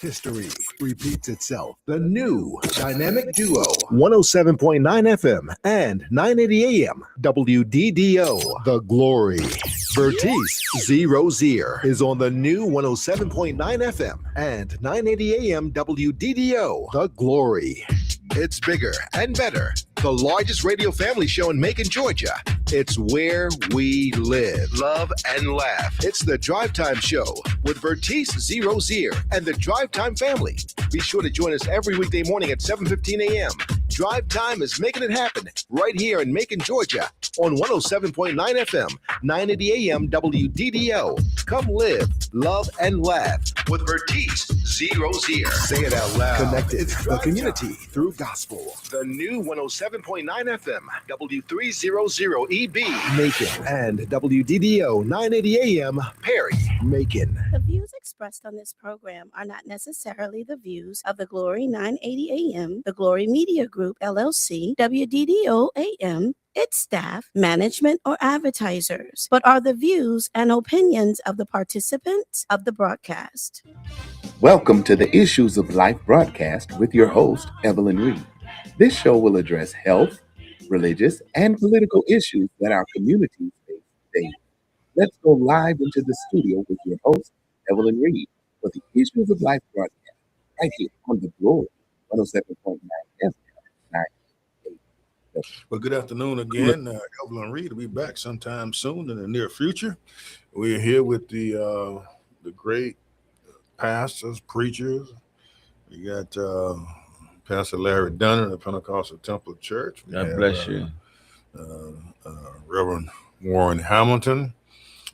history repeats itself. The new dynamic duo, 107.9 FM and 980 AM, WDDO, The Glory. Vertice Z. Rozier is on the new 107.9 FM and 980 AM, WDDO, The Glory. It's bigger and better. The largest radio family show in Macon, Georgia. It's where we live, love, and laugh. It's the Drive Time Show with Vertice Z. Rozier and the Drive Time family. Be sure to join us every weekday morning at 7:15 a.m. Drive Time is making it happen right here in Macon, Georgia on 107.9 FM, 980 AM, WDDO. Come live, love, and laugh with Vertice Z. Rozier. Say it out loud. Connected the community through gospel. The new 107.9 FM, W300EB, Macon, and WDDO 980 AM, Perry, Macon. The views expressed on this program are not necessarily the views of the Glory 980 AM, the Glory Media Group, LLC, WDDO AM, its staff, management, or advertisers, but are the views and opinions of the participants of the broadcast. Welcome to the Issues of Life broadcast with your host, Evelyn Reid. This show will address health, religious, and political issues that our communities face today. Let's go live into the studio with your host, Evelyn Reid, for the Issues of Life broadcast, right here on the Glory 107.9 FM. Well, good afternoon again. Evelyn Reid will be back sometime soon in the near future. We're here with the great pastors, preachers. We got Pastor Larry Dunner of the Pentecostal Temple Church. God bless you. Reverend Warren Hamilton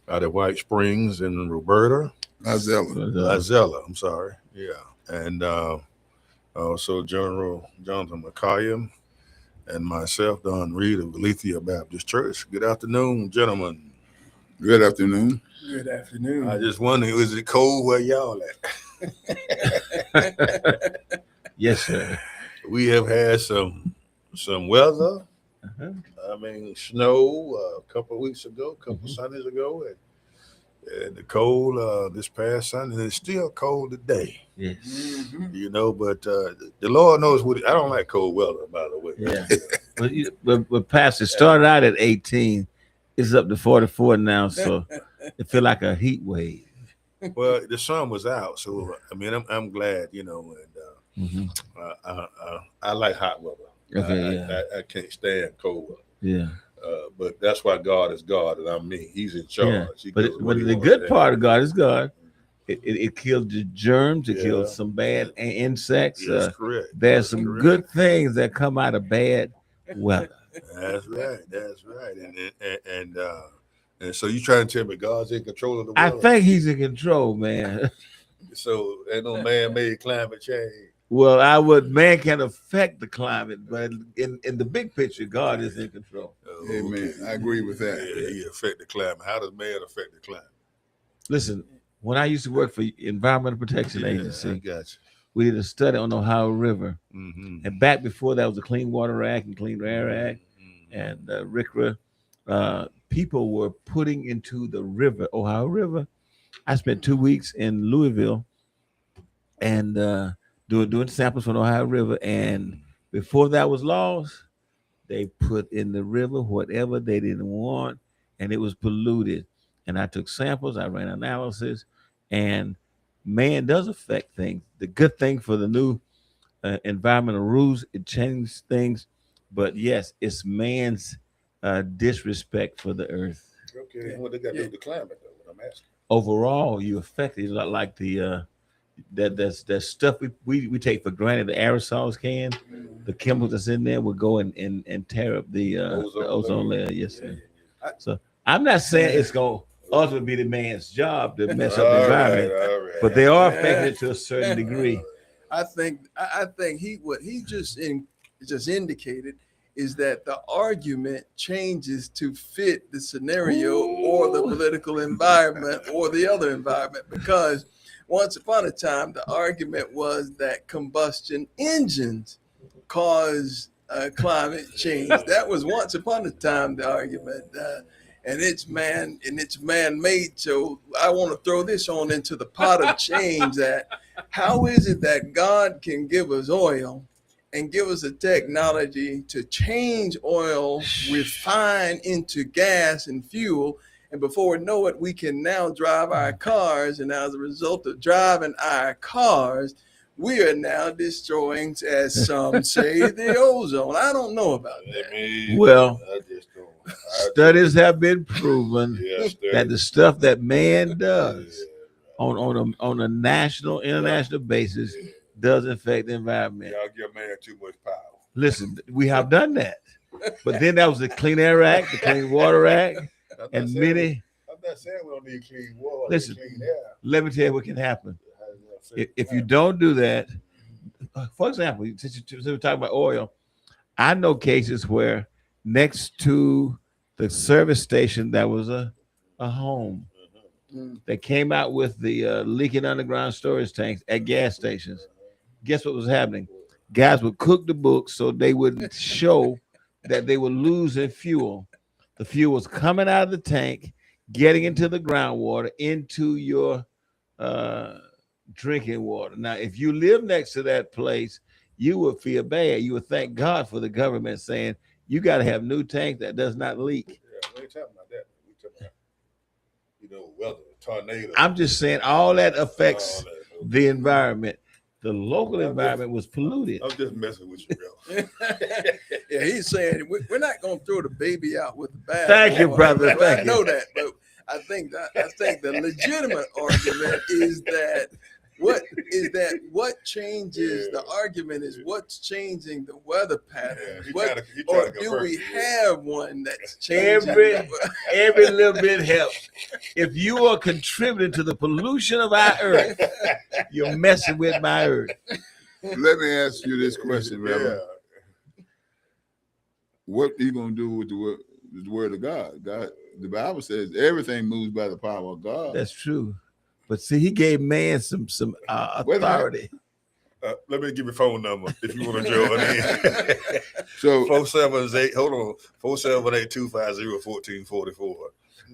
out of White Springs in Roberta. Azella, I'm sorry. Yeah. And also General Jonathan McCollum and myself, Don Reed of Alethea Baptist Church. Good afternoon, gentlemen. Good afternoon. Good afternoon. I just wonder, is it cold where y'all at? Yes, sir. We have had some weather. I mean, snow a couple of weeks ago, a couple Sundays ago, and the cold this past Sunday, and it's still cold today. Yes. You know, but the Lord knows what. I don't like cold weather, by the way. Yeah. but Pastor, started out at 18. It's up to 44 now, so it feel like a heat wave. Well, the sun was out, so I mean, I'm glad, you know, and I like hot weather. Okay, I can't stand cold weather. Yeah. But that's why God is God, and I'm me. He's in charge. Yeah. But the good part of God is God. It kills the germs. It kills some bad insects. That's correct. There's some good things that come out of bad weather. That's right. And so you trying to tell me God's in control of the weather? I think He's in control, man. So ain't no man-made climate change. Well, man can affect the climate, but in the big picture, God is in control. Amen. I agree with that. Yeah, He affect the climate. How does man affect the climate? Listen, when I used to work for Environmental Protection Agency, I got you. we did a study on the Ohio River. And back before that was the Clean Water Act and Clean Air Act and RCRA. People were putting into the river, Ohio River. I spent 2 weeks in Louisville and doing samples from the Ohio River. And before that was laws, they put in the river whatever they didn't want, and it was polluted. And I took samples, I ran analysis, and man does affect things. The good thing for the new environmental rules, it changed things. But yes, it's man's disrespect for the earth. Okay, what they got to do with the climate, though? What I'm asking. Overall, you affect it like the that stuff we take for granted. The aerosols the chemicals that's in there will go and tear up the ozone layer. Yes, sir. So I'm not saying it's going to ultimately be the man's job to mess up the environment, but they are affecting it to a certain degree. I think what he just indicated is that the argument changes to fit the scenario or the political environment or the other environment, because once upon a time, the argument was that combustion engines cause climate change. That was once upon a time the argument. and it's man-made. So I want to throw this on into the pot of change. That how is it that God can give us oil and give us a technology to change oil refine into gas and fuel, and before we know it, we can now drive our cars, and as a result of driving our cars, we are now destroying, as some say, the ozone. I don't know about that. Well, studies have been proven that the stuff that man does on a national, international basis does affect the environment. Y'all give man too much power. Listen, we have done that. But then that was the Clean Air Act, the Clean Water Act, and many. I'm not saying we don't need clean water. Listen, clean air. let me tell you what can happen. If you don't do that, for example, since we're talking about oil, I know cases where next to the service station that was a home that came out with the leaking underground storage tanks at gas stations. Guess what was happening? Guys would cook the books so they would show that they were losing fuel. The fuel was coming out of the tank, getting into the groundwater, into your drinking water. Now, if you live next to that place, you would feel bad. You would thank God for the government saying you got to have new tanks that does not leak. Yeah, we ain't talking about that. We talking about, weather, tornado. I'm just saying all that affects the environment. The local environment was polluted. I'm just messing with you, bro. Yeah, he's saying we're not going to throw the baby out with the bath. Thank you, brother. Thank I know that, but I think the legitimate argument is that what changes the argument is what's changing the weather pattern. Or do we have one that's changing? Every little bit helps. If you are contributing to the pollution of our earth, you're messing with my earth. Let me ask you this question, Reverend. What are you going to do with the word of God? The Bible says everything moves by the power of God. That's true. But see, he gave man some authority. Let me give you a phone number if you want to join in. So 478, hold on, 478-250-1444.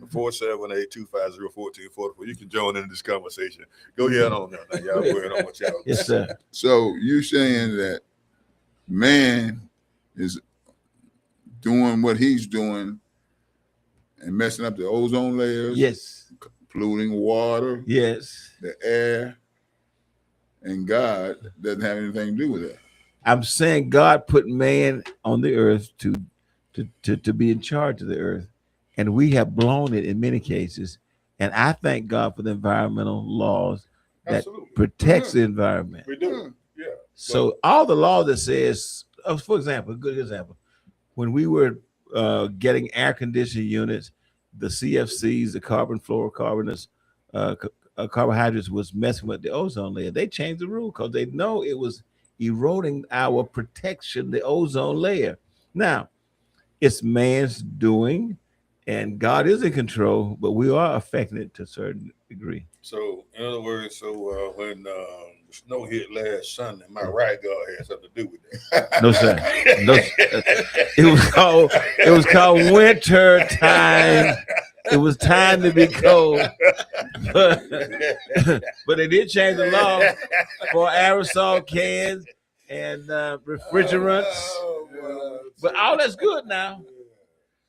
478-250-1444. You can join in this conversation. Go ahead on now. Y'all worried on what y'all. Yes, sir. So you saying that man is doing what he's doing and messing up the ozone layers? Yes. Polluting water, yes, the air, and God doesn't have anything to do with that. I'm saying God put man on the earth to be in charge of the earth, and we have blown it in many cases. And I thank God for the environmental laws that protects the environment. We do, yeah. So all the law that says, for example, a good example, when we were getting air conditioning units, the CFCs, the carbon fluorocarbons, carbohydrates was messing with the ozone layer. They changed the rule because they know it was eroding our protection, the ozone layer. Now, it's man's doing, and God is in control, but we are affecting it to a certain degree. So, in other words, when the snow hit last Sunday, my right guard had something to do with that. No, sir. No, it was called winter time. It was time to be cold. But they did change the law for aerosol cans and refrigerants. But all that's good now.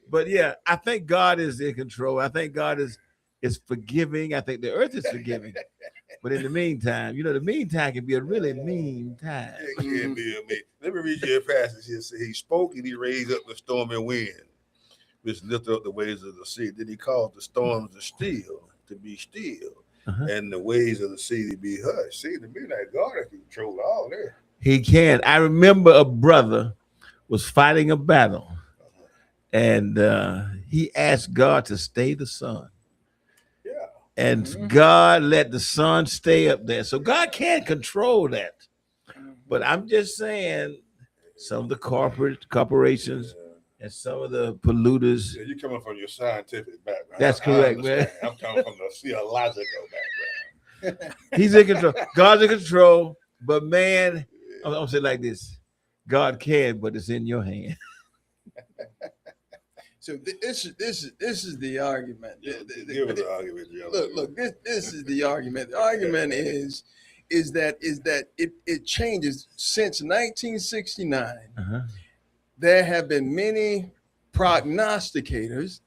But yeah, I think God is in control. I think God is forgiving. I think the earth is forgiving. But in the meantime, the meantime can be a really mean time. It can be a mean. Let me read you a passage here. He spoke and he raised up the stormy wind, which lifted up the waves of the sea. Then he caused the storms to be still, and the waves of the sea to be hushed. See, to me, like God can control all that. He can. I remember a brother was fighting a battle, and he asked God to stay the sun. And God let the sun stay up there. So God can't control that. But I'm just saying some of the corporations and some of the polluters. Yeah, you're coming from your scientific background. That's correct, man. I'm coming from the theological background. He's in control. God's in control. But man, I'm going to say it like this. God can, but it's in your hand. So this is the argument. Give us the argument. Look. This is the argument. The argument is that it changes since 1969. There have been many prognosticators.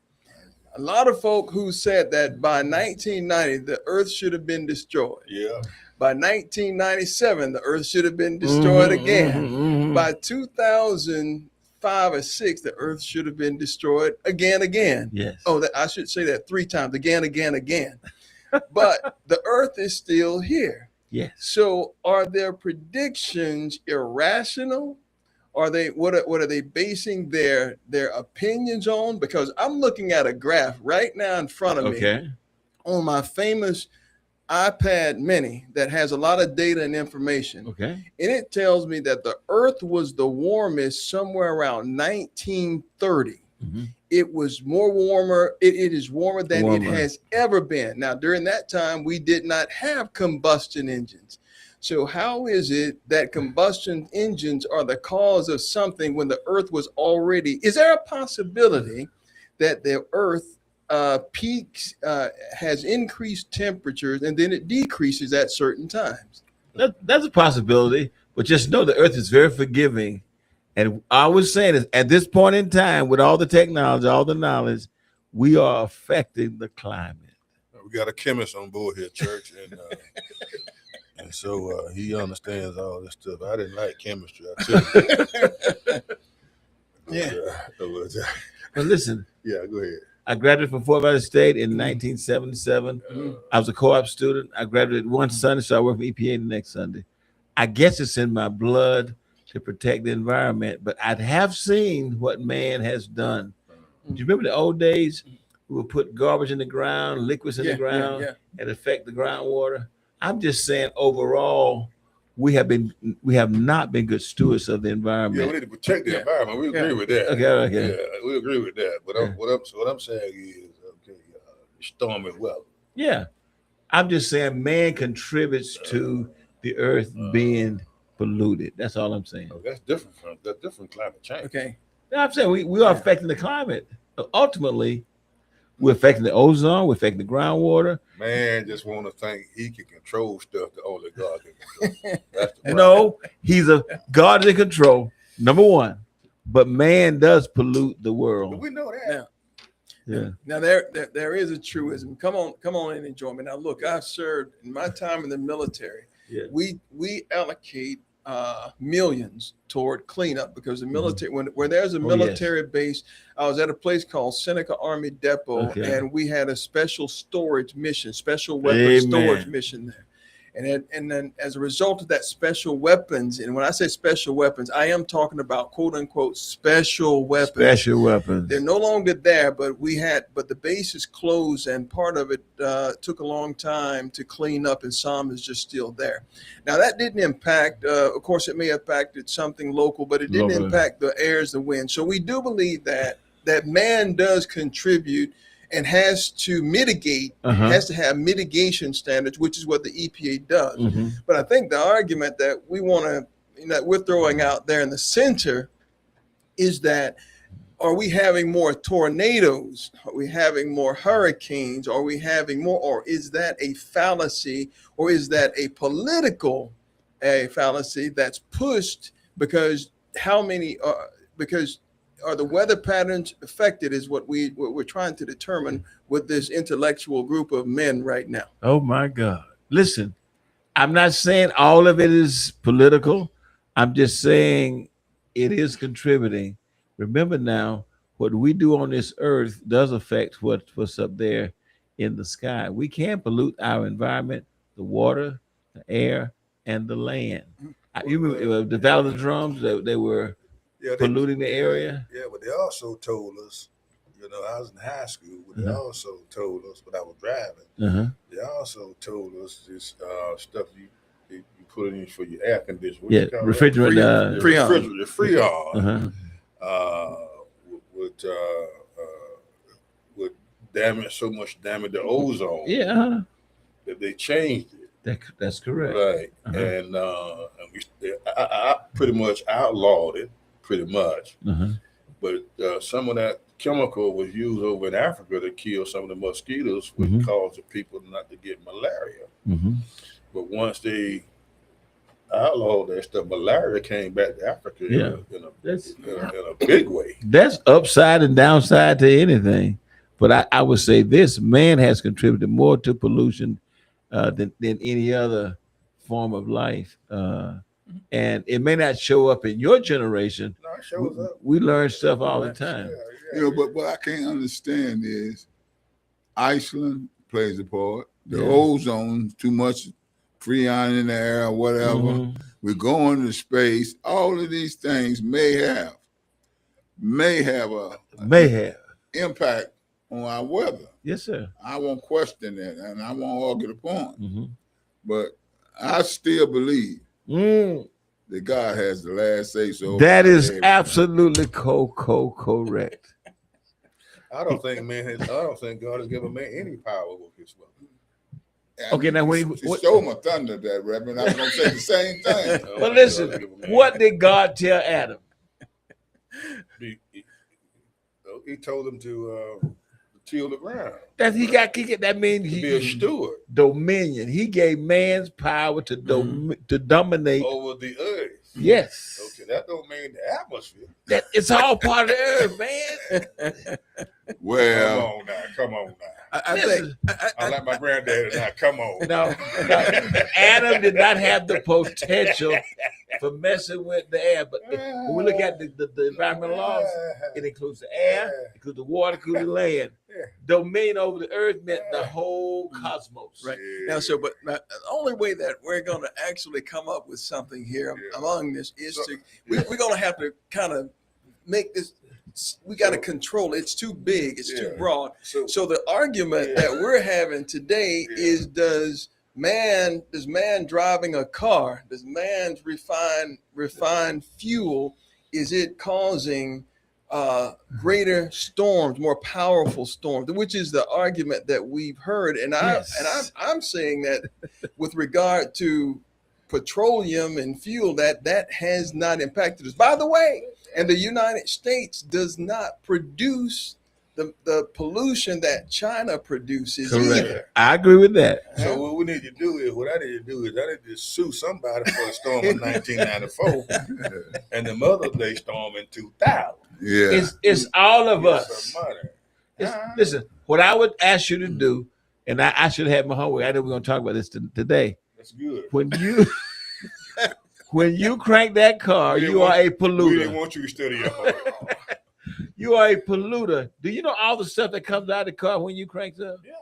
A lot of folk who said that by 1990 the Earth should have been destroyed. Yeah. By 1997 the Earth should have been destroyed again. By 2005 or 6 the Earth should have been destroyed again. Yes. Oh, I should say that 3 times. Again. But the Earth is still here. Yes. So are their predictions irrational? Are they what are they basing their opinions on? Because I'm looking at a graph right now in front of me on my famous iPad mini that has a lot of data and information. Okay. And it tells me that the Earth was the warmest somewhere around 1930. It was more warmer. It is warmer than it has ever been. Now, during that time, we did not have combustion engines. So how is it that combustion engines are the cause of something when the Earth was already? Is there a possibility that the Earth peaks, has increased temperatures, and then it decreases at certain times? That's a possibility, but just know the Earth is very forgiving. And I was saying is at this point in time, with all the technology, all the knowledge, we are affecting the climate. We got a chemist on board here, Church, and so he understands all this stuff. I didn't like chemistry, I tell you. But listen. Yeah, go ahead. I graduated from Fort Valley State in 1977. I was a co-op student. I graduated one Sunday, so I worked for EPA the next Sunday. I guess it's in my blood to protect the environment, but I have seen what man has done. Do you remember the old days? We would put garbage in the ground, liquids in the ground, and affect the groundwater. I'm just saying, overall, we have not been good stewards of the environment. Yeah, we need to protect the environment. We agree with that. Okay. Yeah, we agree with that. But what I'm saying is, stormy weather. Yeah, I'm just saying, man contributes to the Earth being polluted. That's all I'm saying. That's different climate change. Okay. I'm saying we are affecting the climate. Ultimately, we're affecting the ozone, we're affecting the groundwater. Man just want to think he can control stuff that only God can control. That's the No, God is in control, number one. But man does pollute the world. But we know that. Yeah. Now there is a truism. Come on in and join me. Now look, I've served in my time in the military. Yeah. We allocate millions toward cleanup because the military, when there's a military base, I was at a place called Seneca Army Depot, and we had a special storage mission, special weapons storage mission there. And then as a result of that special weapons, and when I say special weapons, I am talking about quote unquote special weapons. Special weapons. They're no longer there, but the base is closed, and part of it took a long time to clean up, and some is just still there. Now that didn't impact, of course, it may have impacted something local, but it didn't impact the airs, the wind. So we do believe that man does contribute and has to mitigate, has to have mitigation standards, which is what the EPA does. But I think the argument that we want to, that we're throwing out there in the center is that, are we having more tornadoes? Are we having more hurricanes? Are we having more, or is that a fallacy, or is that a political fallacy that's pushed because are the weather patterns affected is what we're trying to determine with this intellectual group of men right now. Oh my God. Listen, I'm not saying all of it is political. I'm just saying it is contributing. Remember now, what we do on this earth does affect what's up there in the sky. We can pollute our environment, the water, the air, and the land. You remember the Valley of the Drums, they were polluting the area. Yeah, but they also told us, I was in high school, but they also told us when I was driving, they also told us this stuff you put in for your air conditioner. Refrigerant. Freon. Would damage the ozone. Yeah. That they changed it. That's correct. Right. And I pretty much outlawed it. Pretty much, but some of that chemical was used over in Africa to kill some of the mosquitoes, which caused the people not to get malaria. But once they outlawed that stuff, malaria came back to Africa in a big way. That's upside and downside to anything. But I would say this: man has contributed more to pollution than any other form of life. And it may not show up in your generation. No, it shows up. We learn stuff all the time. But what I can't understand is Iceland plays a part. The ozone, too much freon in the air or whatever. We're going to space. All of these things may have impact on our weather. Yes, sir. I won't question that, and I won't argue the point. But I still believe that God has the last say. So that is absolutely correct. I don't think God has given man any power over his weather. Okay, now when he stole my thunder, that Reverend, I was gonna say the same thing. But listen, what did God tell Adam? He told him to till the ground. That means he be a steward. Dominion. He gave man's power to dominate over the earth. Yes. Okay, that don't mean the atmosphere. That it's all part of the earth, man. Well, come on now. I like my granddaddy now. Come on. No, Adam did not have the potential for messing with the air. But when we look at the environmental laws, it includes the air, it includes the water, it includes the land. Domain over the earth meant the whole cosmos. Right. Now, but the only way that we're going to actually come up with something here among this is we're going to have to kind of make this. We got to control it. It's too big. It's too broad. So the argument that we're having today is: does man driving a car, does man's refined fuel, is it causing greater storms, more powerful storms? Which is the argument that we've heard. And I'm saying that with regard to petroleum and fuel, that has not impacted us. By the way, and the United States does not produce the pollution that China produces either. I agree with that. So what I need to do is sue somebody for a storm in 1994 and the Mother Day storm in 2000. Yeah, it's all of us. Listen, what I would ask you to do, and I should have my homework. I know we're going to talk about this today. That's good. When you crank that car, you are a polluter. We didn't want you to study your homework. You are a polluter. Do you know all the stuff that comes out of the car when you crank up? Yeah.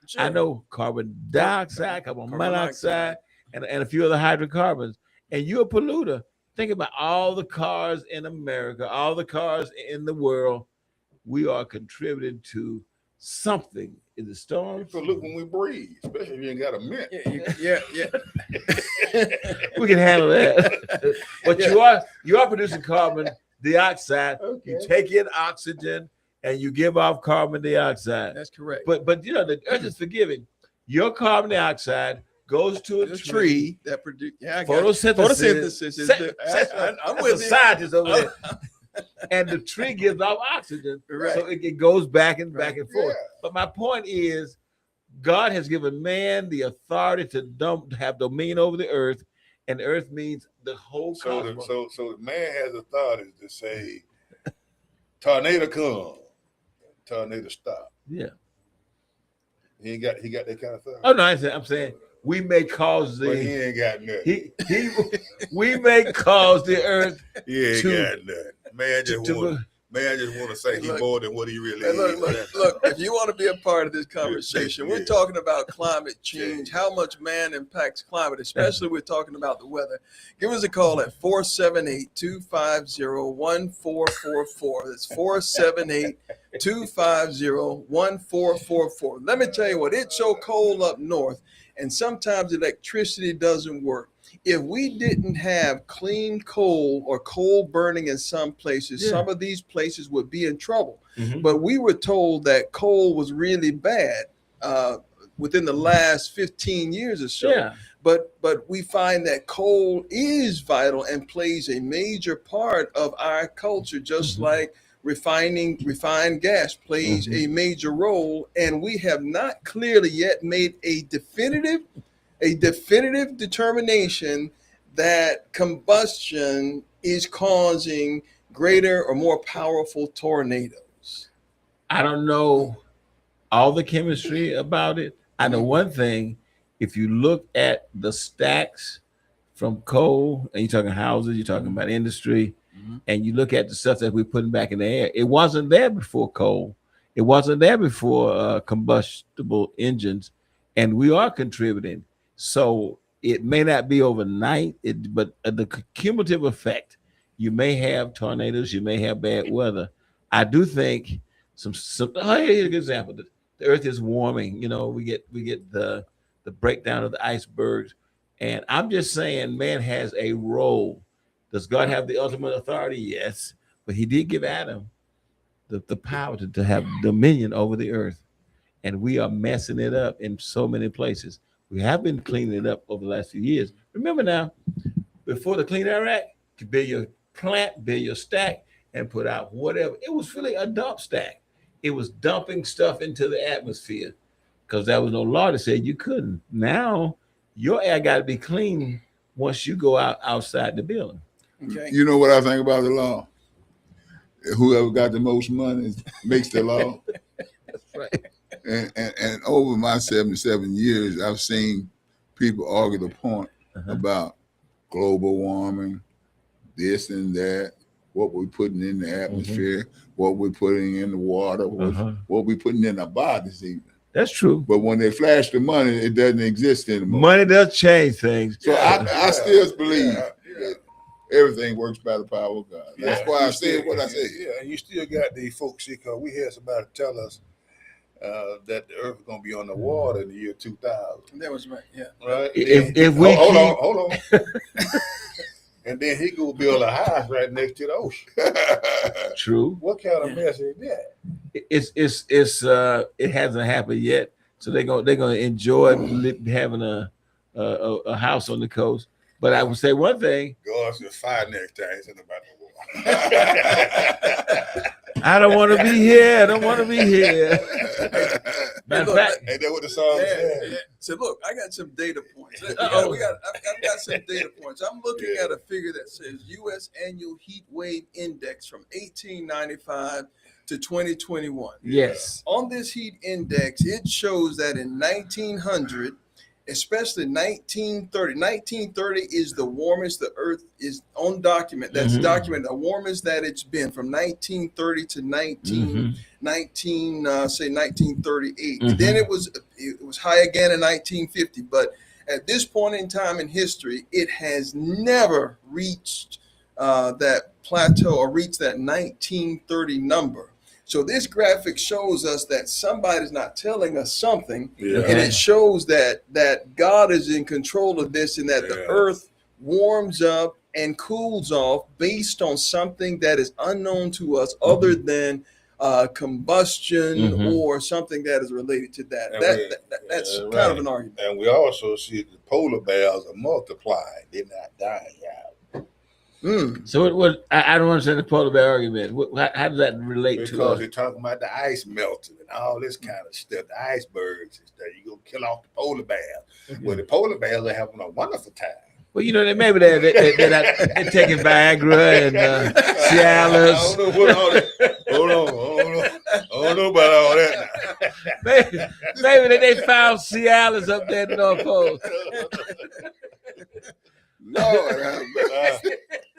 Sure. I know carbon dioxide, carbon monoxide, and a few other hydrocarbons. And you're a polluter. Think about all the cars in America, all the cars in the world. We are contributing to something in the storms. We pollute when we breathe, especially if you ain't got a mint. We can handle that. But you are producing carbon dioxide. Okay. You take in oxygen and you give off carbon dioxide. That's correct. But the earth is forgiving. Your carbon dioxide goes to a tree that produces photosynthesis. I'm with the scientist over there. And the tree gives off oxygen, so it goes back and forth. Yeah. But my point is, God has given man the authority to have dominion over the earth, and the earth means the whole cosmos. So man has authority to say, tornado come, tornado stop. Yeah. He got that kind of thing. Oh no, I'm saying we may cause but he ain't got nothing. We may cause the earth. He ain't got nothing. Man just want to say he's more than what he really is. Look, if you want to be a part of this conversation, we're talking about climate change, how much man impacts climate, especially we're talking about the weather. Give us a call at 478-250-1444. That's 478-250-1444. Let me tell you what, it's so cold up north, and sometimes electricity doesn't work. If we didn't have clean coal or coal burning in some places, some of these places would be in trouble. Mm-hmm. But we were told that coal was really bad within the last 15 years or so. Yeah. But we find that coal is vital and plays a major part of our culture, just like refined gas plays a major role, and we have not clearly yet made a definitive determination that combustion is causing greater or more powerful tornadoes. I don't know all the chemistry about it. I know one thing: if you look at the stacks from coal, and you're talking houses, you're talking about industry, and you look at the stuff that we're putting back in the air, it wasn't there before coal. It wasn't there before combustible engines, and we are contributing. So it may not be overnight, but the cumulative effect, you may have tornadoes, you may have bad weather. I do think some here's a good example. The earth is warming. You know, we get the breakdown of the icebergs. And I'm just saying, man has a role. Does God have the ultimate authority? Yes. But he did give Adam the power to have dominion over the earth. And we are messing it up in so many places. We have been cleaning it up over the last few years. Remember now, before the Clean Air Act, to build your plant, build your stack, and put out whatever. It was really a dump stack. It was dumping stuff into the atmosphere because there was no law that said you couldn't. Now, your air got to be clean once you go outside the building. Okay. You know what I think about the law? Whoever got the most money makes the law. That's right. And over my 77 years, I've seen people argue the point about global warming, this and that, what we're putting in the atmosphere, what we're putting in the water, what we're putting in our bodies even. That's true. But when they flash the money, it doesn't exist anymore. Money does change things. So I still believe that everything works by the power of God. That's why I said what I said. Yeah, and you still got these folks here, because we had somebody tell us that the earth is going to be on the water in the year 2000. That was right, yeah. Right? If we hold on. And then he go build a house right next to the ocean. True. What kind of mess is that? It's it hasn't happened yet, so they're gonna enjoy having a house on the coast. But I would say one thing: go out to the fire next time. It's about the water. I don't want to be here. I don't want to be here. Matter of fact, ain't that what the song said? So look, I got some data points. I've got some data points. I'm looking at a figure that says U.S. Annual Heat Wave Index from 1895 to 2021. Yes. On this heat index, it shows that in 1900, especially 1930 is the warmest the earth is on document. That's documented, the warmest that it's been from 1930 to 1938. And then it was high again in 1950. But at this point in time in history, it has never reached that plateau or reached that 1930 number. So this graphic shows us that somebody's not telling us something, and it shows that God is in control of this, and that the earth warms up and cools off based on something that is unknown to us, other than combustion or something that is related to that. That's kind of an argument. And we also see the polar bears are multiplying; they're not dying out. So I don't understand the polar bear argument. How does that relate to? Because they're talking about the ice melting and all this kind of stuff, the icebergs and stuff. You go kill off the polar bears. Well, the polar bears are having a wonderful time. Well, you know, maybe they're taking Viagra and Cialis. I don't know what all that. Hold on. I don't know about all that now. Maybe they found Cialis up there in the North Pole. Lord,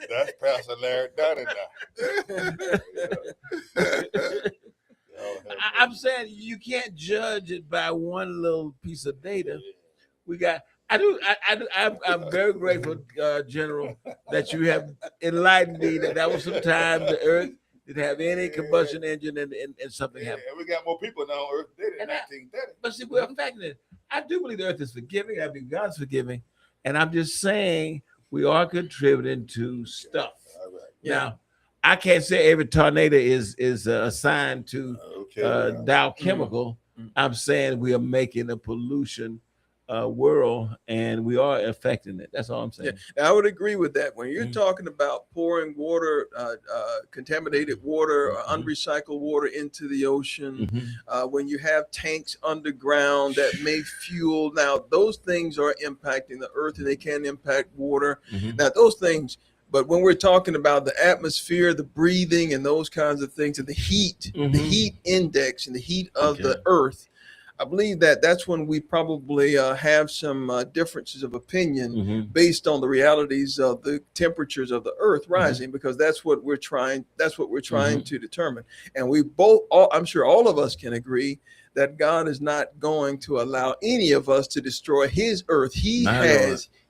that's Pastor Larry Dunning now. I'm saying you can't judge it by one little piece of data. I'm very grateful, General, that you have enlightened me that was some time the earth didn't have any combustion engine and something happened. And we got more people now on earth than in 1930. But see, well, in fact, I do believe the earth is forgiving. I believe God's forgiving. And I'm just saying we are contributing to stuff. All right. Now, I can't say every tornado is assigned to Dow Chemical. I'm saying we are making a pollution world, and we are affecting it. That's all I'm saying. Yeah, I would agree with that. When you're talking about pouring water, contaminated water, or unrecycled water into the ocean, when you have tanks underground that may fuel, now those things are impacting the earth, and they can impact water. Now those things. But when we're talking about the atmosphere, the breathing, and those kinds of things, and the heat index and the heat of the earth, I believe that's when we probably have some differences of opinion based on the realities of the temperatures of the earth rising, because that's what we're trying to determine. And we both, I'm sure all of us can agree that God is not going to allow any of us to destroy his earth.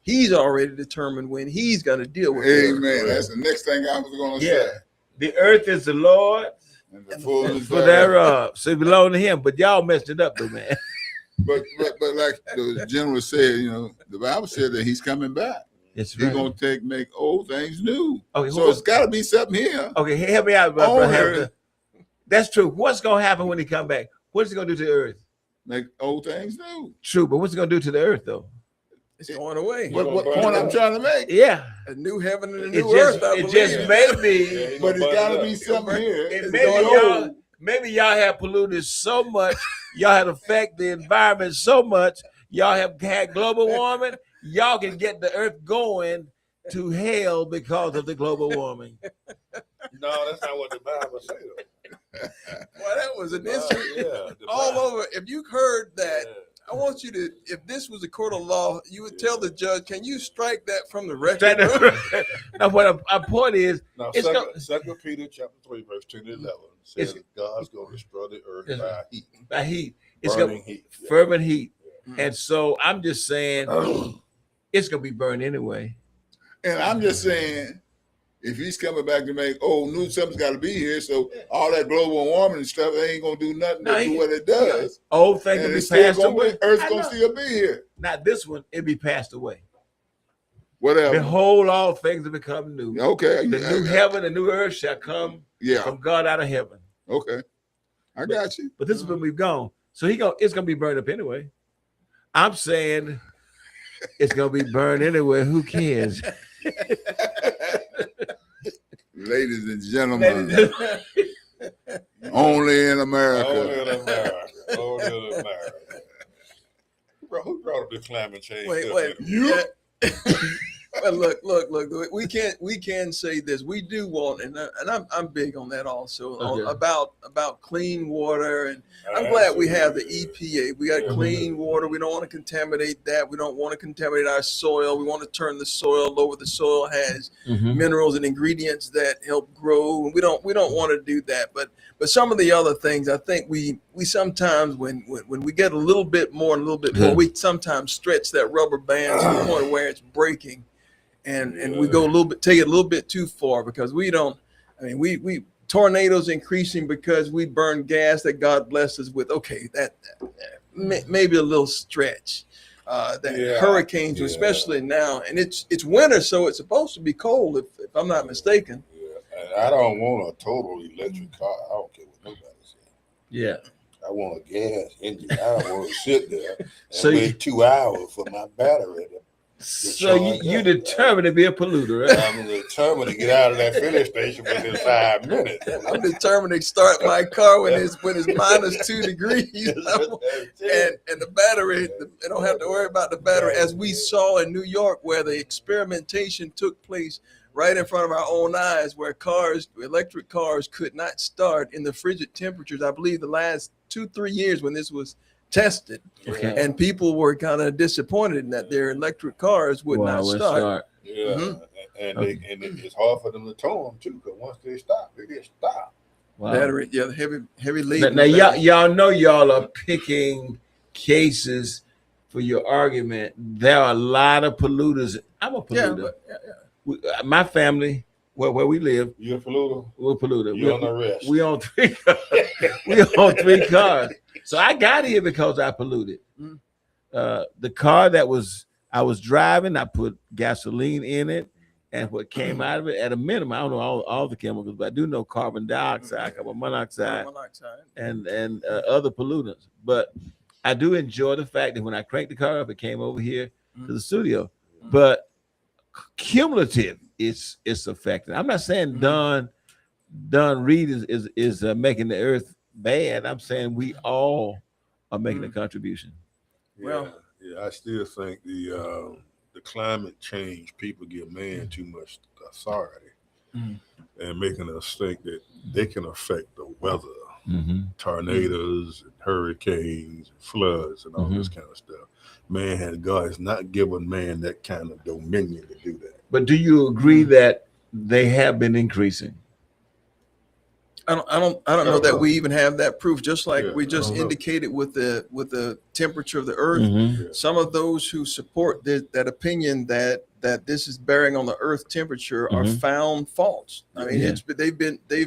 He's already determined when he's going to deal with it. Amen. That's the next thing I was going to say. The earth is the Lord and the fullness thereof. So it belongs to him. But y'all messed it up, though, man. But like the general said, the Bible said that he's coming back. He's going to make old things new. Okay, so it's got to be something here. Okay, help me out, brother. That's true. What's going to happen when he come back? What's he going to do to the earth? Make old things new. True, but what's he going to do to the earth, though? It's going away. What point I'm trying to make? Yeah. A new heaven and a new earth. It just may be. But it's got to be something here. Maybe y'all have polluted so much. Y'all have affected the environment so much. Y'all have had global warming. Y'all can get the earth going to hell because of the global warming. No, that's not what the Bible says. Well, that was an issue all over. If you heard that, I want you to, if this was a court of law, you would tell the judge, can you strike that from the record? Now, what our point is, now, 2 Peter chapter 3, verse 2 to 11 says God's going to destroy the earth by heat. By heat. Heat. Fervent heat. And so I'm just saying, it's going to be burned anyway. And I'm just saying, if he's coming back to make, new something's got to be here. So all that global warming and stuff, they ain't going to do nothing to do what it does. Old things will be passed away. Earth's going to still be here. Not this one, it'll be passed away. Whatever. Behold, all things will become new. Okay. The new heaven and new earth shall come from God out of heaven. Okay. I got you. But this is when we've gone. So it's going to be burned up anyway. I'm saying it's going to be burned anyway. Who cares? Ladies and gentlemen, only in America. Only in America. Only in America. Who brought up the climate change? Wait. You? But look. We can say this. We do want, and I'm big on that also. About clean water, and I'm glad we have the EPA. We got clean water. We don't want to contaminate that. We don't want to contaminate our soil. We want to turn the soil over. The soil has minerals and ingredients that help grow. And we don't want to do that. But some of the other things, I think we sometimes when we get a little bit more, we sometimes stretch that rubber band to the point where it's breaking. And we go take it a little bit too far, because we tornadoes increasing because we burn gas that God blessed us with. Okay, that maybe a little stretch. Hurricanes, especially now, and it's winter, so it's supposed to be cold, if I'm not mistaken. Yeah, and I don't want a total electric car. I don't care what nobody says. Yeah. I want a gas engine. I don't want to sit there and wait 2 hours for my battery to So you determined to be a polluter, right? I'm determined to get out of that filling station within 5 minutes. I'm determined to start my car when it's minus 2 degrees, and the battery. I don't have to worry about the battery, as we saw in New York, where the experimentation took place right in front of our own eyes, where electric cars could not start in the frigid temperatures. I believe the last 2-3 years when this was tested, and people were kind of disappointed that their electric cars would not start. Yeah, and it's hard for them to tow them too, because once they stop, they just stop. Wow. Battery, heavy lead. Now y'all know y'all are picking cases for your argument. There are a lot of polluters. I'm a polluter. My family, where we live, you're a polluter. We're a polluter. You're on the rest. We on 3 cars. We on 3 cars. So I got here because I polluted. The car that I was driving, I put gasoline in it, and what came out of it, at a minimum, I don't know all the chemicals, but I do know carbon dioxide, carbon monoxide, and other pollutants. But I do enjoy the fact that when I cranked the car up, it came over here to the studio. But cumulative, it's affecting. I'm not saying Don Reed is making the earth bad. I'm saying we all are making a contribution. Well, I still think the climate change, people give man too much authority and making us think that they can affect the weather, tornadoes, and hurricanes, and floods, and all this kind of stuff. God has not given man that kind of dominion to do that. But do you agree that they have been increasing? I don't know that we even have that proof. Just like we just indicated with the temperature of the earth, some of those who support that opinion that this is bearing on the earth temperature are found false. I mean, they've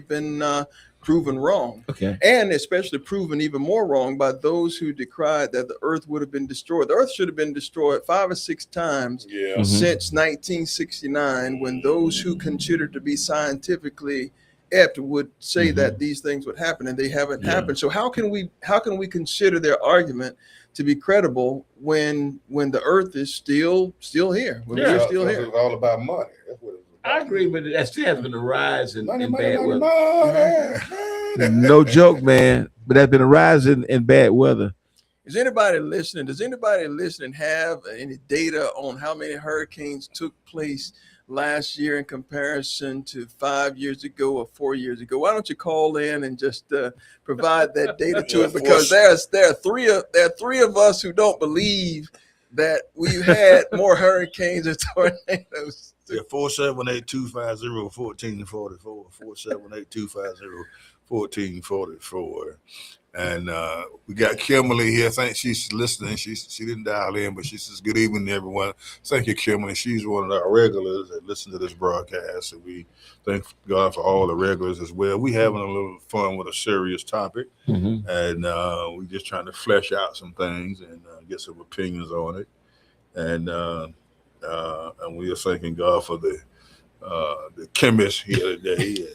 been proven wrong, and especially proven even more wrong by those who decried that the earth would have been destroyed. The earth should have been destroyed 5 or 6 times since 1969, when those who considered to be scientifically apt would say that these things would happen, and they haven't happened. So how can we consider their argument to be credible when the earth is still here? When we're still here. It's all about money. That's what it's about. I agree, but that still has been a rise in bad weather. Money. No joke, man. But there's been a rise in bad weather. Is anybody listening? Does anybody listening have any data on how many hurricanes took place last year in comparison to 5 years ago or 4 years ago? Why don't you call in and just provide that data to us? Because there are three of us who don't believe that we've had more hurricanes and tornadoes. 478-250-1444, 478-250-1444. And we got Kimberly here. I think she's listening. She didn't dial in, but she says, good evening, everyone. Thank you, Kimberly. She's one of our regulars that listen to this broadcast. And we thank God for all the regulars as well. We having a little fun with a serious topic. And we're just trying to flesh out some things and get some opinions on it. And we are thanking God for the chemist here today. And,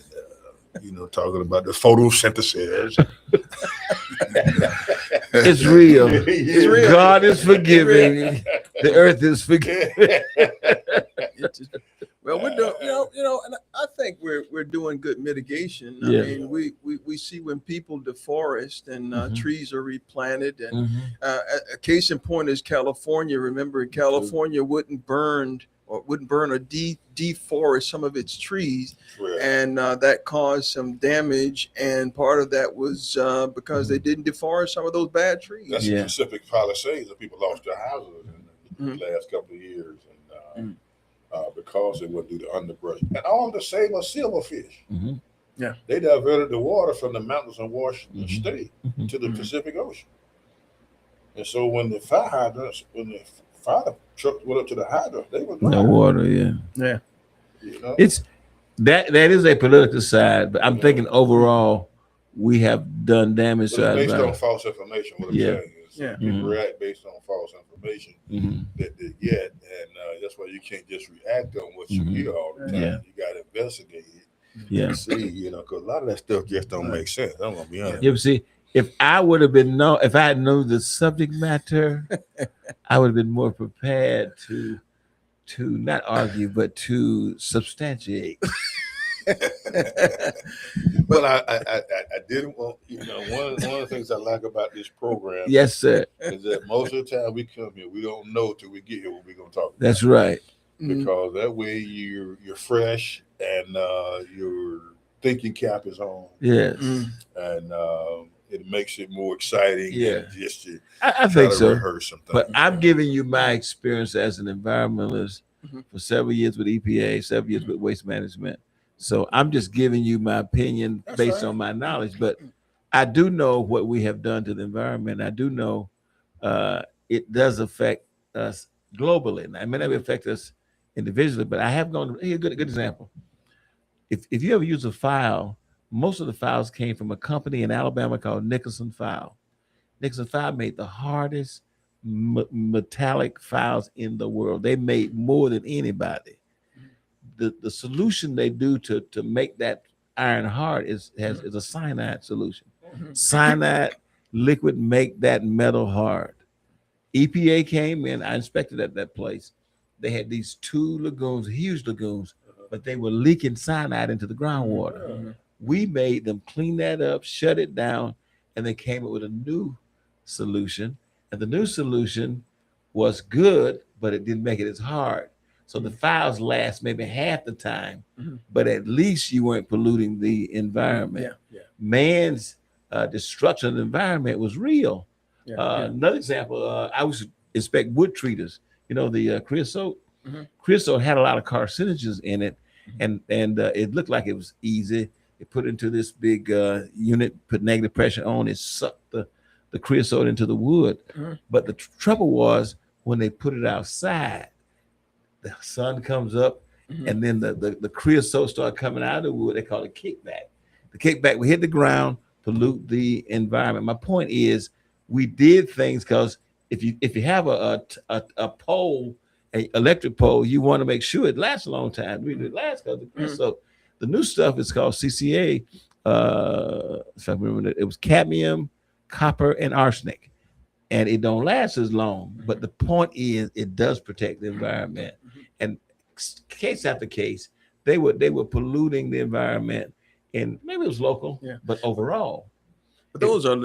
talking about the photosynthesis. It's real. It's real. God is forgiving. The earth is forgiving. Well, we're doing, and I think we're doing good mitigation. I mean, we see when people deforest and trees are replanted, and a case in point is California. Remember, California wouldn't burn or deforest some of its trees, and that caused some damage. And part of that was because they didn't deforest some of those bad trees. That's the Pacific Palisades that people lost their houses in the last couple of years, and because they wouldn't do the underbrush. And all the same as silverfish. They diverted the water from the mountains in Washington State to the Pacific Ocean. And so when the fire truck went up to the hydrant, they were dry. No water, It's that is a political side, but I'm thinking overall we have done damage to based on false information. What I'm saying is people react based on false information that they get, and that's why you can't just react on what you hear all the time. You got to investigate it. And see, because a lot of that stuff just don't make sense. I'm gonna be honest. See, if I had known the subject matter, I would have been more prepared to not argue, but to substantiate. But I didn't want, one of the things I like about this program, yes, sir, is that most of the time we come here, we don't know till we get here what we're gonna talk about. That's right. Because that way you're fresh and your thinking cap is on. Yes. And it makes it more exciting. Yeah. Just to I think so. Rehearse some things. But I'm giving you my experience as an environmentalist for several years with EPA, 7 years with waste management. So I'm just giving you my opinion based on my knowledge. But I do know what we have done to the environment. I do know it does affect us globally. Now, it may not affect us individually, but I have gone. Here's a good example. If you ever use a file, most of the files came from a company in Alabama called Nicholson File. Nicholson File made the hardest metallic files in the world. They made more than anybody. The solution they do to make that iron hard is a cyanide solution. Cyanide liquid make that metal hard. EPA came in. I inspected at that place. They had these 2 lagoons, huge lagoons, but they were leaking cyanide into the groundwater. We made them clean that up, shut it down, and they came up with a new solution. And the new solution was good, but it didn't make it as hard. So the files last maybe half the time, but at least you weren't polluting the environment. Man's destruction of the environment was real. Another example, I was inspect wood treaters. You know, the creosote. Creosote had a lot of carcinogens in it, and it looked like it was easy. It put into this big unit, put negative pressure on it, sucked the creosote into the wood. But the trouble was when they put it outside, the sun comes up, and then the creosote started coming out of the wood. They call it kickback. The kickback will hit the ground, pollute the environment. My point is, we did things because if you have a pole, an electric pole, you want to make sure it lasts a long time. Really, it lasts because the creosote. The new stuff is called CCA. If I remember, it was cadmium, copper, and arsenic, and it don't last as long. But the point is, it does protect the environment. And case after case, they were polluting the environment, and maybe it was local, but overall. But those are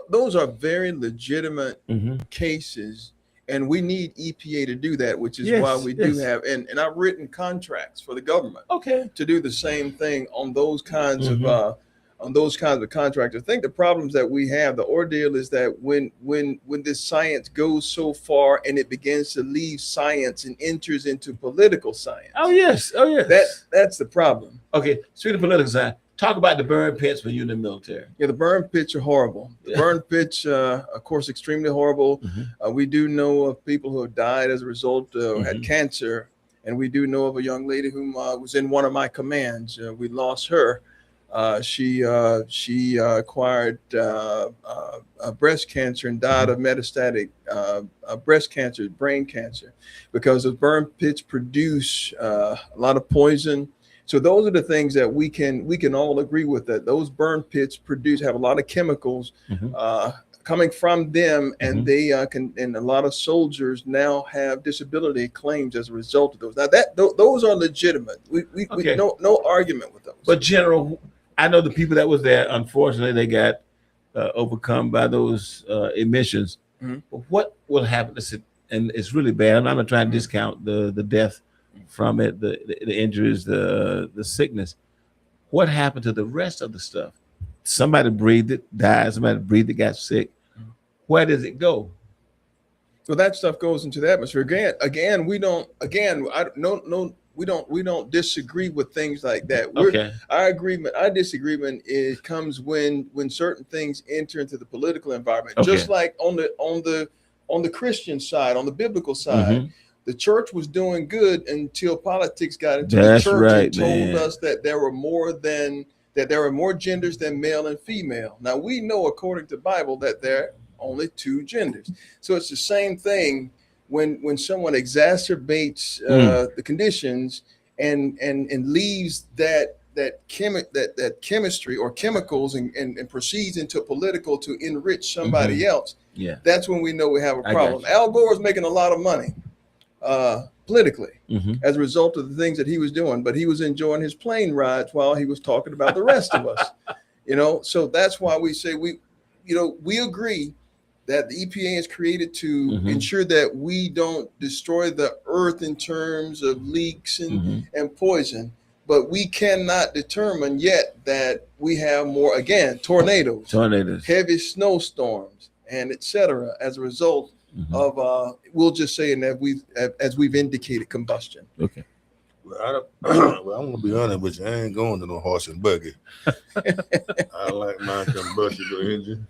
those are very legitimate cases. And we need EPA to do that, which is why we do have, and I've written contracts for the government to do the same thing on those kinds of contractors. I think the problems that we have, the ordeal is that when this science goes so far and it begins to leave science and enters into political science. Oh yes. That's the problem. Okay, speaking of political science, talk about the burn pits for you in the military. Yeah, the burn pits are horrible. The burn pits, of course, extremely horrible. We do know of people who have died as a result, had cancer, and we do know of a young lady who was in one of my commands. We lost her. She acquired breast cancer and died of metastatic breast cancer, brain cancer, because the burn pits produce a lot of poison. So those are the things that we can all agree with, that those burn pits have a lot of chemicals coming from them, and they and a lot of soldiers now have disability claims as a result of those. Now those are legitimate. We no argument with those. But General, I know the people that was there, unfortunately, they got overcome by those emissions. But what will happen? And it's really bad. I'm not trying to discount the death from it, the injuries, the sickness. What happened to the rest of the stuff? Somebody breathed it, died. Somebody breathed it, got sick. Where does it go? So that stuff goes into the atmosphere. Again, we don't disagree with things like that. Our disagreement comes when certain things enter into the political environment. Just like on the Christian side, on the biblical side. The church was doing good until politics got into the church and told us that there were more genders than male and female. Now we know, according to the Bible, that there are only 2 genders. So it's the same thing when someone exacerbates the conditions and leaves that chemistry or chemicals and proceeds into political to enrich somebody else. That's when we know we have a problem. Al Gore is making a lot of money politically as a result of the things that he was doing, but he was enjoying his plane rides while he was talking about the rest of us. So that's why we say we agree that the EPA is created to ensure that we don't destroy the earth in terms of leaks and poison, but we cannot determine yet that we have more, again, tornadoes, heavy snowstorms, and etc. as a result of we'll just say, and that as we've indicated, combustion. Okay. Well, I'm gonna be honest with you. I ain't going to no horse and buggy. I like my combustible engine.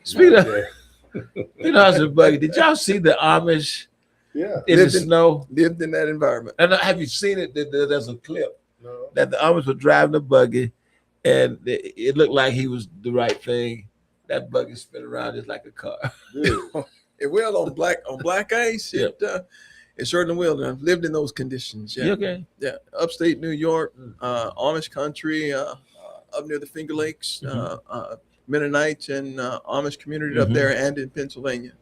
Speaking of horse and buggy, did y'all see the Amish in the snow? Lived in that environment. And have you seen it? There's a clip that the Amish were driving the buggy, and it looked like he was the right thing. That buggy spin around just like a car. It will on black ice. It certainly will. I've lived in those conditions. Yeah. Upstate New York, Amish country, up near the Finger Lakes, Mennonites and Amish community up there and in Pennsylvania.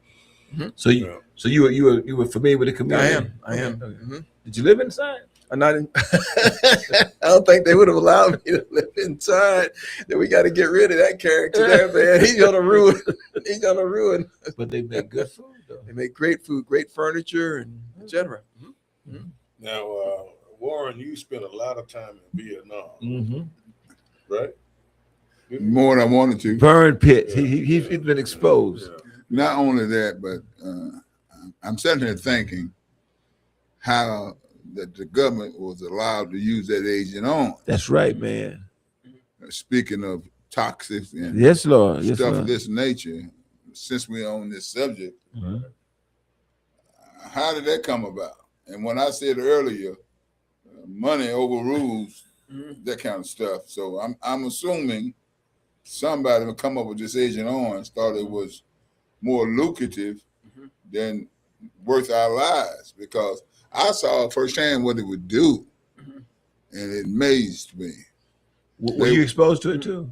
So you were familiar with the community? I am. Okay. Mhm. Did you live inside? I'm not in. I don't think they would have allowed me to live inside. That we got to get rid of that character there, man. He's gonna ruin. He's gonna ruin. But they make good food, though. They make great food, great furniture, and etc. Now, Warren, you spent a lot of time in Vietnam, right? More than I wanted to. Burn pits. Yeah. He's been exposed. Yeah. Not only that, but I'm sitting here thinking how that the government was allowed to use that agent on. That's right, man. Speaking of toxic and Yes, Lord. Yes, stuff of Lord. this nature, since we're on this subject, how did that come about? And when I said earlier, money overrules that kind of stuff. So I'm assuming somebody would come up with this Agent Orange, thought it was more lucrative than worth our lives, because I saw firsthand what it would do, and it amazed me. Were you exposed to it too?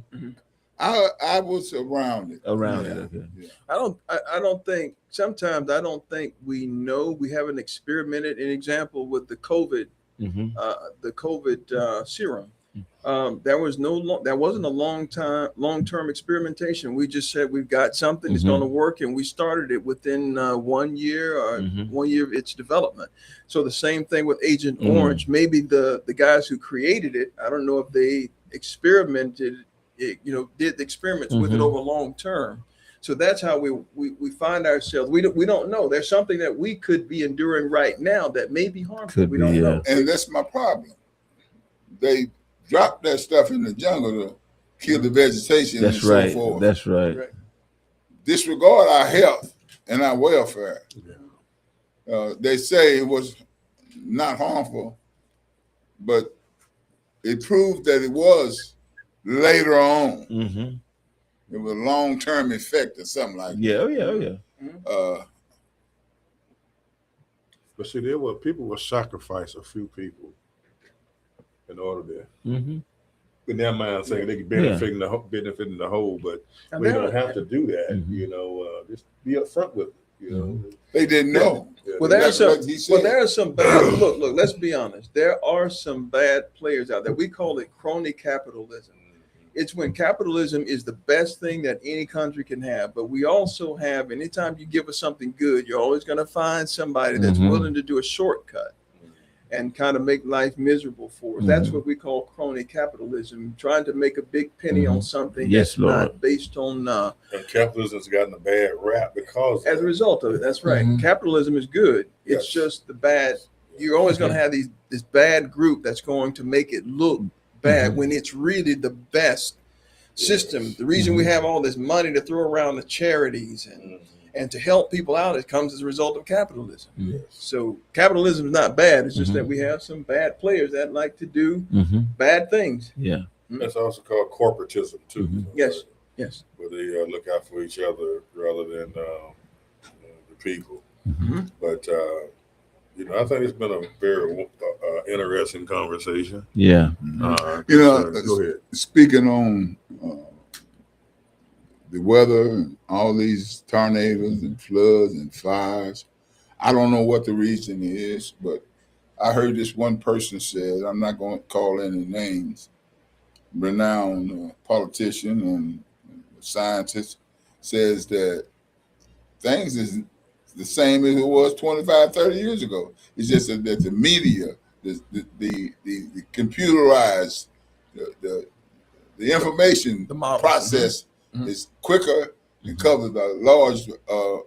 I was around it. Around it, okay. Yeah. I don't think sometimes I don't think we know. We haven't experimented an example with the COVID serum. There wasn't a long-term experimentation. We just said we've got something that's going to work, and we started it within 1 year or 1 year of its development. So the same thing with Agent Orange. Maybe the guys who created it, I don't know if they experimented, did the experiments with it over long term. So that's how we find ourselves. We don't know. There's something that we could be enduring right now that may be harmful. We don't know. And that's my problem. They drop that stuff in the jungle to kill the vegetation and so forth. That's right. Disregard our health and our welfare. They say it was not harmful, but it proved that it was later on. It was a long-term effect or something like that. But see, people will sacrifice a few people in order to, in their mind, saying they can benefit in the whole, but we don't have to do that. Just be upfront with it. They didn't know. Well, there are some bad. Look. Let's be honest. There are some bad players out there. We call it crony capitalism. It's when capitalism is the best thing that any country can have. But we also have, anytime you give us something good, you're always going to find somebody that's willing to do a shortcut and kind of make life miserable for us. That's what we call crony capitalism, trying to make a big penny on something that's not based on. And capitalism's gotten a bad rap because as a result of it. That's right. Capitalism is good. It's just the bad. You're always going to have this bad group that's going to make it look bad when it's really the best system. The reason we have all this money to throw around the charities and to help people out, it comes as a result of capitalism. So capitalism is not bad. It's just that we have some bad players that like to do bad things. That's also called corporatism too. Yes. Where they look out for each other rather than the people. But I think it's been a very interesting conversation. Yeah. Go ahead. Speaking on the weather and all these tornadoes and floods and fires, I don't know what the reason is, but I heard this one person said, I'm not going to call any names, renowned politician and scientist, says that things is the same as it was 25, 30 years ago. It's just that the media, the computerized, the information process is quicker and covers a large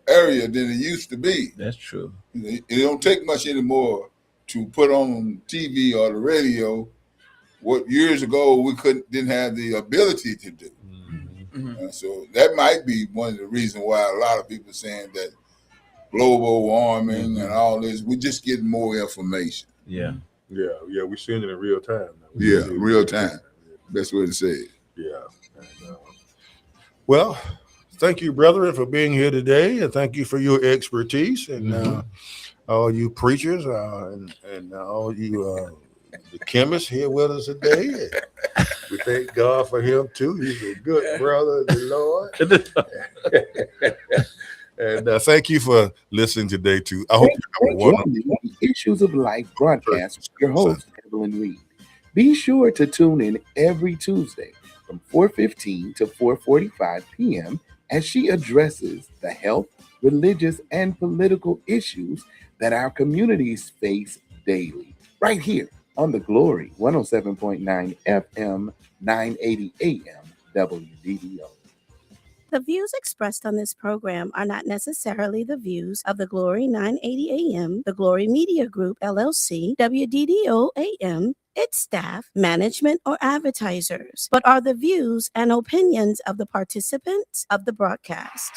area than it used to be. That's true. It don't take much anymore to put on TV or the radio what years ago we didn't have the ability to do. So that might be one of the reasons why a lot of people are saying that global warming and all this, we're just getting more information. We're seeing it in real time now. Real time. Best way to say it. And, well, thank you, brethren, for being here today, and thank you for your expertise, and all you preachers and all you the chemists here with us today. We thank God for him too. He's a good brother of the Lord. And thank you for listening today too. I hope you have a wonderful the Issues of Life broadcast with your host, Evelyn Reid. Be sure to tune in every Tuesday from 4:15 to 4:45 p.m. as she addresses the health, religious, and political issues that our communities face daily, right here on the Glory 107.9 FM, 980 AM, WDDO. The views expressed on this program are not necessarily the views of the Glory 980 AM, the Glory Media Group, LLC, WDDO AM, its staff, management, or advertisers, but are the views and opinions of the participants of the broadcast.